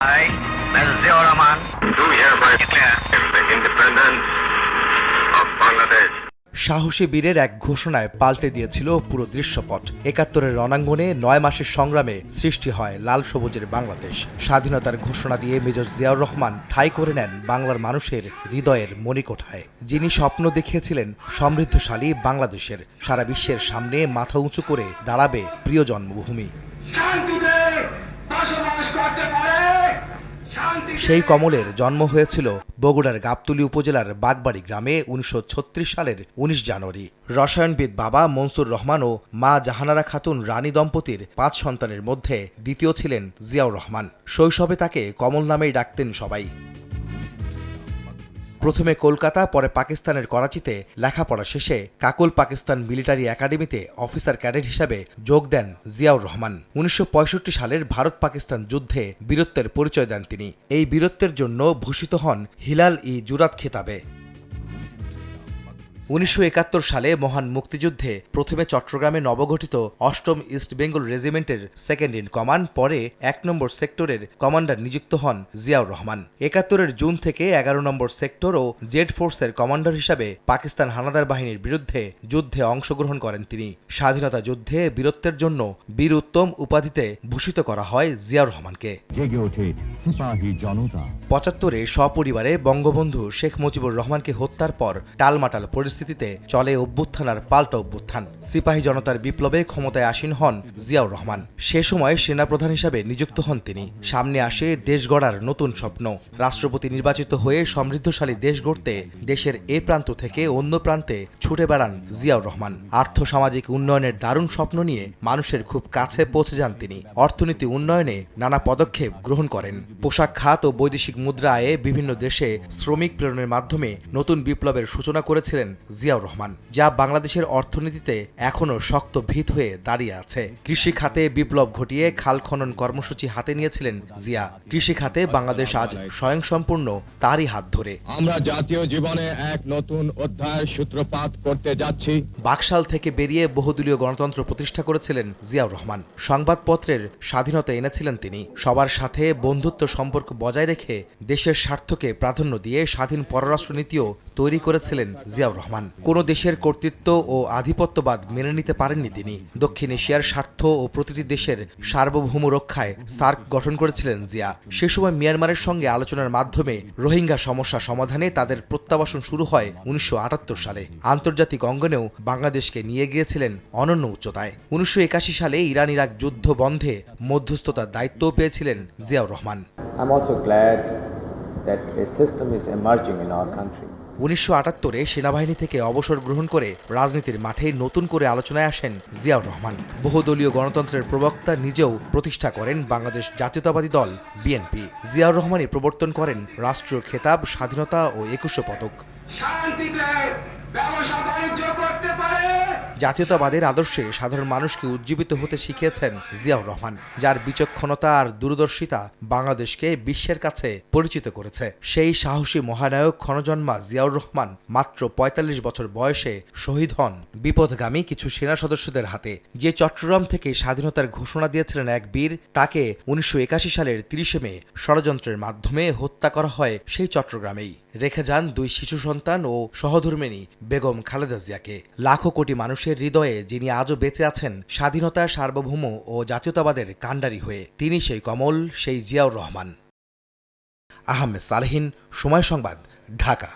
I, Mr. Ziaur Rahman, do hereby declare the independence of Bangladesh. সাহসী বীরের এক ঘোষণায় পাল্টে দিয়েছিল পুরো দৃশ্যপট। ৭১-এর রণাঙ্গনে ৯ মাসের সংগ্রামে সৃষ্টি হয় লাল সবুজের বাংলাদেশ। স্বাধীনতার ঘোষণা দিয়ে মেজর জিয়াউর রহমান ঠাঁই করে নেন বাংলার মানুষের হৃদয়ের মণিকোঠায়। যিনি স্বপ্ন দেখিয়েছিলেন সমৃদ্ধশালী বাংলাদেশের, সারা বিশ্বের সামনে মাথা উঁচু করে দাঁড়াবে প্রিয় জন্মভূমি। সেই কমলের জন্ম হয়েছিল বগুড়ার গাবতলী উপজেলার বাগবাড়ি গ্রামে ১৯৩৬ সালের ১৯ জানুয়ারি। রসায়নবিদ বাবা মনসুর রহমান ও মা জাহানারা খাতুন রানী দম্পতির ৫ সন্তানের মধ্যে দ্বিতীয় ছিলেন জিয়াউর রহমান। শৈশবে তাকে কমল নামেই ডাকতেন সবাই। প্রথমে কলকাতা, পরে পাকিস্তানের করাচিতে লেখাপড়া শেষে কাকুল পাকিস্তান মিলিটারি একাডেমিতে অফিসার ক্যাডেট হিসাবে যোগ দেন জিয়াউর রহমান। ১৯৬৫ সালের ভারত পাকিস্তান যুদ্ধে বীরত্বের পরিচয় দেন তিনি। এই বীরত্বের জন্য ভূষিত হন হিলাল-ই-জুরাত খেতাবে। ১৯৭১ সালে মহান মুক্তিযুদ্ধে প্রথমে চট্টগ্রামে নবগঠিত ৮ম ইস্ট বেঙ্গল রেজিমেন্টের সেকেন্ড ইন কমান্ড, পরে ১ নম্বর সেক্টরের কমান্ডার নিযুক্ত হন জিয়াউর রহমান। ৭১-এর জুন থেকে ১১ নম্বর সেক্টর ও জেড ফোর্সের কমান্ডার হিসাবে পাকিস্তান হানাদার বাহিনীর বিরুদ্ধে যুদ্ধে অংশগ্রহণ করেন তিনি। স্বাধীনতা যুদ্ধে বীরত্বের জন্য বীর উত্তম উপাধিতে ভূষিত করা হয় জিয়াউর রহমানকে। জেগে ওঠে সিপাহী জনতা। ৭৫-এ সপরিবারে বঙ্গবন্ধু শেখ মুজিবুর রহমানকে হত্যার পর টালমাটাল পরিস্থিতিতে চলে অভ্যুত্থান আর পাল্টা অভ্যুত্থান। সিপাহী জনতার বিপ্লবে ক্ষমতায় আসীন হন জিয়াউর রহমান। সে সময় সেনাপ্রধান হিসাবে নিযুক্ত হন তিনি। সামনে আসে দেশ গড়ার নতুন স্বপ্ন। রাষ্ট্রপতি নির্বাচিত হয়ে সমৃদ্ধশালী দেশ গড়তে দেশের এ প্রান্ত থেকে অন্য প্রান্তে ছুটে বেড়ান জিয়াউর রহমান। আর্থসামাজিক উন্নয়নের দারুণ স্বপ্ন নিয়ে মানুষের খুব কাছে পৌঁছে যান তিনি। অর্থনীতি উন্নয়নে নানা পদক্ষেপ গ্রহণ করেন। পোশাক খাত ও বৈদেশিক মুদ্রা আয়ে বিভিন্ন দেশে শ্রমিক প্রেরণের মাধ্যমে নতুন বিপ্লবের সূচনা করেছিলেন জিয়াউর রহমান, যা বাংলাদেশের অর্থনীতিতে এখনও শক্ত ভিত হয়ে দাঁড়িয়ে আছে। কৃষি খাতে বিপ্লব ঘটিয়ে খাল খনন কর্মসূচি হাতে নিয়েছিলেন জিয়া। কৃষি খাতে বাংলাদেশ আজ স্বয়ংসম্পূর্ণ তারই হাত ধরে। আমরা জাতীয় জীবনে এক নতুন অধ্যায়ের সূত্রপাত করতে যাচ্ছি। বাকশাল থেকে বেরিয়ে বহুদলীয় গণতন্ত্র প্রতিষ্ঠা করেছিলেন জিয়াউর রহমান। সংবাদপত্রের স্বাধীনতা এনেছিলেন তিনি। সবার সাথে বন্ধুত্ব সম্পর্ক বজায় রেখে দেশের স্বার্থকে প্রাধান্য দিয়ে স্বাধীন পররাষ্ট্রনীতিও তৈরি করেছিলেন জিয়াউর রহমান। কোনো দেশের কর্তৃত্ব ও আধিপত্যবাদ মেনে নিতে পারেননি তিনি। দক্ষিণ এশিয়ার স্বার্থ ও প্রতিটি দেশের সার্বভৌম রক্ষায় সার্ক গঠন করেছিলেন জিয়া। সে সময় মিয়ানমারের সঙ্গে আলোচনার মাধ্যমে রোহিঙ্গা সমস্যা সমাধানে তাদের প্রত্যাবাসন শুরু হয় ১৯৭৮ সালে। আন্তর্জাতিক অঙ্গনেও বাংলাদেশকে নিয়ে গিয়েছিলেন অনন্য উচ্চতায়। ১৯৮১ সালে ইরান-ইরাক যুদ্ধ বন্ধে মধ্যস্থতার দায়িত্বও পেয়েছিলেন Ziaur Rahman. I'm also glad that a system is emerging in our country. ১৯৭৮-এ সেনাবাহিনী থেকে অবসর গ্রহণ করে রাজনীতির মাঠে নতুন করে আলোচনায় আসেন জিয়াউর রহমান। বহুদলীয় গণতন্ত্রের প্রবক্তা, নিজেও প্রতিষ্ঠা করেন বাংলাদেশ জাতীয়তাবাদী দল বিএনপি। জিয়াউর রহমানই প্রবর্তন করেন রাষ্ট্রীয় খেতাব, স্বাধীনতা ও ২১ পদক। জাতীয়তাবাদের আদর্শে সাধারণ মানুষকে উজ্জীবিত হতে শিখিয়েছেন জিয়াউর রহমান, যার বিচক্ষণতা আর দূরদর্শিতা বাংলাদেশকে বিশ্বের কাছে পরিচিত করেছে। সেই সাহসী মহানায়ক ক্ষণজন্মা জিয়াউর রহমান মাত্র ৪৫ বছর বয়সে শহীদ হন বিপথগামী কিছু সেনা সদস্যদের হাতে। যে চট্টগ্রাম থেকে স্বাধীনতার ঘোষণা দিয়েছিলেন এক বীর, তাকে ১৯৮১ সালের ৩০ মে ষড়যন্ত্রের মাধ্যমে হত্যা করা হয় সেই চট্টগ্রামেই। রেখে যান ২ শিশু সন্তান ও সহধর্মিণী বেগম খালেদা জিয়াকে। লাখো কোটি মানুষের হৃদয়ে যিনি আজও বেঁচে আছেন স্বাধীনতা, সার্বভৌম ও জাতীয়তাবাদের কাণ্ডারি হয়ে, তিনি সেই কমল, সেই জিয়াউর রহমান। আহমেদ সালেহীন, সময় সংবাদ, ঢাকা।